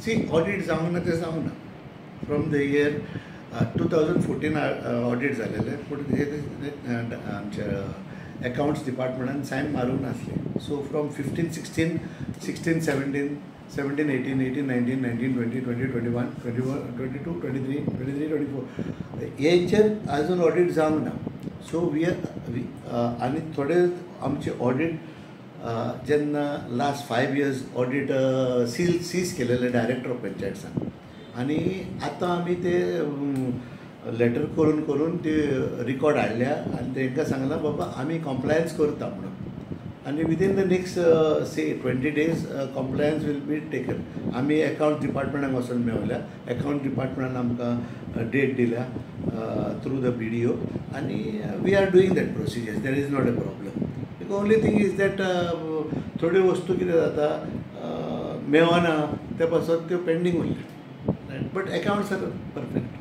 C audit जावंक ना तें जावंक ना. फ्रॉम द इयर 2014 ऑडिट जालेलें, पूण आमच्या अकाउंट्स डिपार्टमेंटान सायन मारूंक नासली. सो फ्रॉम 15, 16, 16, 17, 17, 18, 18, 19, 19, 20, 20, 21, 21, 22, 23, 23, 24 हेचेर आजून ऑडिट जावंक ना. सो आनी थोडे आमचे ऑडिट जेन्ना लास्ट 5 years ऑडिट सीज केलेले डायरेक्टर ऑफ पंचायतसान, आनी आतां आमी ते लेटर करून ते रिकॉर्ड हाडल्या आनी तांकां सांगलां बाबा आमी कॉम्प्लायन्स करता म्हणून. आनी within the next 20 days compliance will be taken. आमी अकाउंट डिपार्टमेंटाक वचून मेळल्या. अकाउंट डिपार्टमेंटान आमकां डेट दिल्या थ्रू द BDO, आनी we are doing that procedure. There is not a problem. The only thing is that थोड्यो वस्तू कितें जाता मेळना ते पासून त्यो पेंडींग उरल्या. But accounts are perfect.